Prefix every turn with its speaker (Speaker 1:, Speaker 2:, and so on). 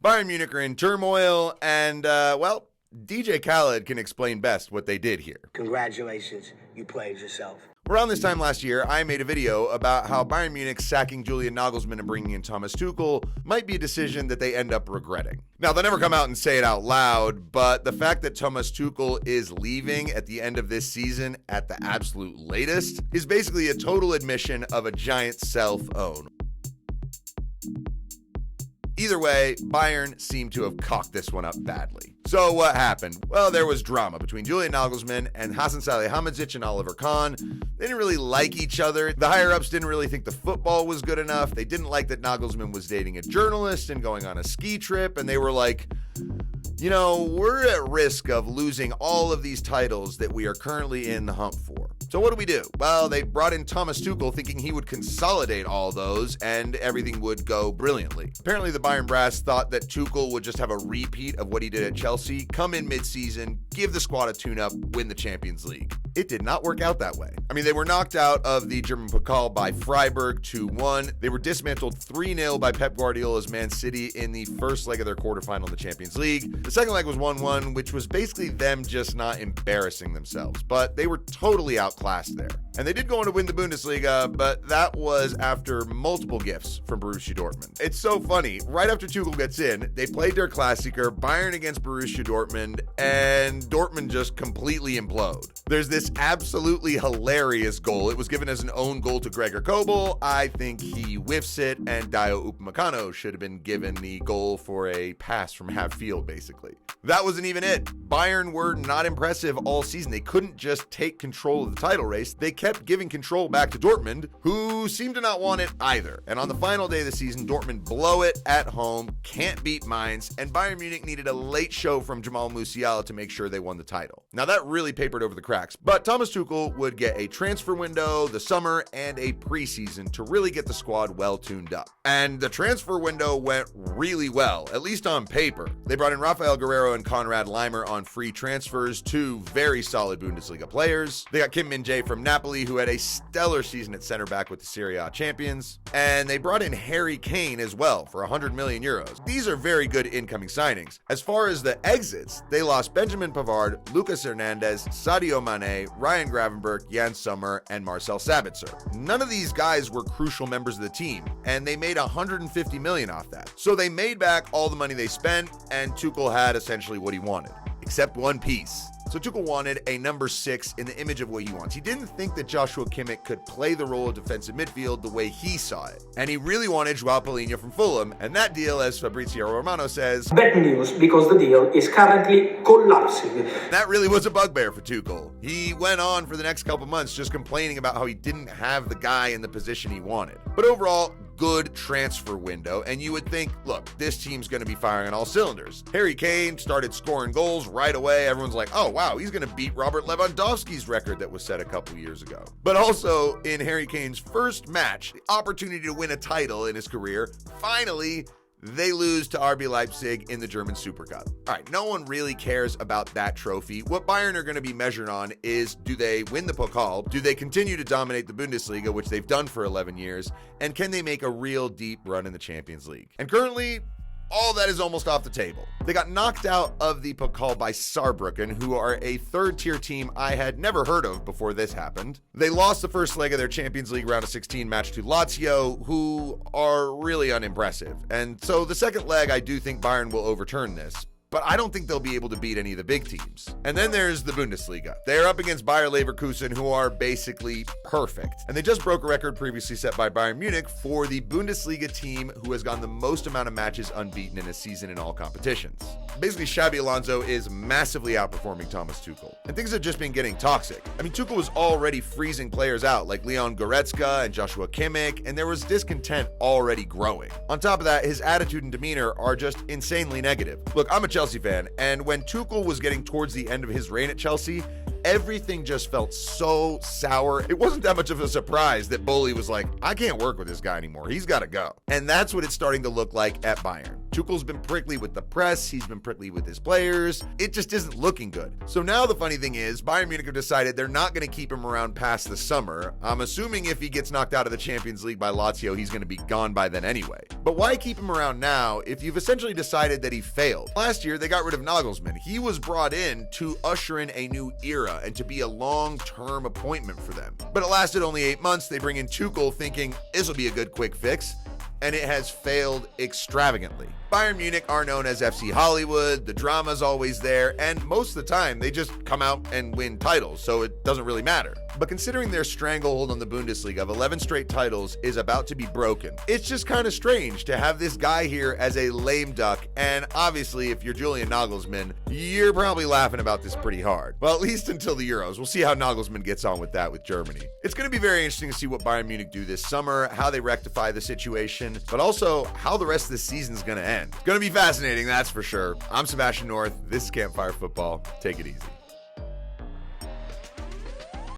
Speaker 1: Bayern Munich are in turmoil, and, well, DJ Khaled can explain best what they did here.
Speaker 2: Congratulations, you played yourself.
Speaker 1: Around this time last year, I made a video about how Bayern Munich sacking Julian Nagelsmann and bringing in Thomas Tuchel might be a decision that they end up regretting. Now, they'll never come out and say it out loud, but the fact that Thomas Tuchel is leaving at the end of this season at the absolute latest is basically a total admission of a giant self-own. Either way, Bayern seemed to have cocked this one up badly. So what happened? Well, there was drama between Julian Nagelsmann and Hasan Salihamidzic and Oliver Kahn. They didn't really like each other. The higher-ups didn't really think the football was good enough. They didn't like that Nagelsmann was dating a journalist and going on a ski trip, and they were like, you know, we're at risk of losing all of these titles that we are currently in the hunt for. So what do? Well, they brought in Thomas Tuchel thinking he would consolidate all those and everything would go brilliantly. Apparently the Bayern brass thought that Tuchel would just have a repeat of what he did at Chelsea, come in mid-season, give the squad a tune-up, win the Champions League. It did not work out that way. I mean, they were knocked out of the German Pokal by Freiburg 2-1. They were dismantled 3-0 by Pep Guardiola's Man City in the first leg of their quarterfinal in the Champions League. The second leg was 1-1, which was basically them just not embarrassing themselves, but they were totally outclassed there. And they did go on to win the Bundesliga, but that was after multiple gifts from Borussia Dortmund. It's so funny. Right after Tuchel gets in, they played their Klassiker, Bayern against Borussia Dortmund, and Dortmund just completely implode. There's this absolutely hilarious goal. It was given as an own goal to Gregor Kobel. I think he whiffs it, and Dio Upamecano should have been given the goal for a pass from half field, basically. That wasn't even it. Bayern were not impressive all season. They couldn't just take control of the title race. They kept giving control back to Dortmund, who seemed to not want it either. And on the final day of the season, Dortmund blow it at home, can't beat Mainz, and Bayern Munich needed a late show from Jamal Musiala to make sure they won the title. Now that really papered over the cracks, but Thomas Tuchel would get a transfer window, the summer, and a preseason to really get the squad well tuned up. And the transfer window went really well, at least on paper. They brought in Rafael Guerrero and Konrad Laimer on free transfers, two very solid Bundesliga players. They got Kim Min-jae from Napoli, who had a stellar season at center back with the Serie A champions. And they brought in Harry Kane as well for 100 million euros. These are very good incoming signings. As far as the exits, they lost Benjamin Pavard, Lucas Hernandez, Sadio Mane, Ryan Gravenberch, Jan Sommer, and Marcel Sabitzer. None of these guys were crucial members of the team, and they made 150 million off that. So they made back all the money they spent, and Tuchel had essentially what he wanted, except one piece. So Tuchel wanted a number 6 in the image of what he wants. He didn't think that Joshua Kimmich could play the role of defensive midfield the way he saw it. And he really wanted Joao Palhinha from Fulham, and that deal, as Fabrizio Romano says,
Speaker 3: bad news because the deal is currently collapsing.
Speaker 1: That really was a bugbear for Tuchel. He went on for the next couple months just complaining about how he didn't have the guy in the position he wanted. But overall, good transfer window, and you would think, look, this team's going to be firing on all cylinders. Harry Kane started scoring goals right away. Everyone's like, oh wow, he's going to beat Robert Lewandowski's record that was set a couple years ago. But also, in Harry Kane's first match, the opportunity to win a title in his career, finally, they lose to RB Leipzig in the German Super Cup. All right, no one really cares about that trophy. What Bayern are going to be measured on is, do they win the Pokal? Do they continue to dominate the Bundesliga, which they've done for 11 years? And can they make a real deep run in the Champions League? And currently, all that is almost off the table. They got knocked out of the Pokal by Saarbrücken, who are a third-tier team I had never heard of before this happened. They lost the first leg of their Champions League round of 16 match to Lazio, who are really unimpressive. And so the second leg, I do think Bayern will overturn this. But I don't think they'll be able to beat any of the big teams. And then there's the Bundesliga. They're up against Bayer Leverkusen, who are basically perfect. And they just broke a record previously set by Bayern Munich for the Bundesliga team who has gone the most amount of matches unbeaten in a season in all competitions. Basically, Xabi Alonso is massively outperforming Thomas Tuchel. And things have just been getting toxic. I mean, Tuchel was already freezing players out like Leon Goretzka and Joshua Kimmich, and there was discontent already growing. On top of that, his attitude and demeanor are just insanely negative. Look, I'm a Chelsea fan, and when Tuchel was getting towards the end of his reign at Chelsea, everything just felt so sour. It wasn't that much of a surprise that Boli was like, I can't work with this guy anymore. He's got to go. And that's what it's starting to look like at Bayern. Tuchel's been prickly with the press, he's been prickly with his players. It just isn't looking good. So now the funny thing is, Bayern Munich have decided they're not going to keep him around past the summer. I'm assuming if he gets knocked out of the Champions League by Lazio, he's going to be gone by then anyway. But why keep him around now if you've essentially decided that he failed? Last year, they got rid of Nagelsmann. He was brought in to usher in a new era and to be a long-term appointment for them. But it lasted only 8 months. They bring in Tuchel thinking this will be a good quick fix, and it has failed extravagantly. Bayern Munich are known as FC Hollywood, the drama's always there, and most of the time they just come out and win titles, so it doesn't really matter. But considering their stranglehold on the Bundesliga of 11 straight titles is about to be broken, it's just kind of strange to have this guy here as a lame duck, and obviously if you're Julian Nagelsmann, you're probably laughing about this pretty hard. Well, at least until the Euros. We'll see how Nagelsmann gets on with that with Germany. It's going to be very interesting to see what Bayern Munich do this summer, how they rectify the situation, but also how the rest of the season's going to end. It's going to be fascinating, that's for sure. I'm Sebastian North. This is Campfire Football. Take it easy.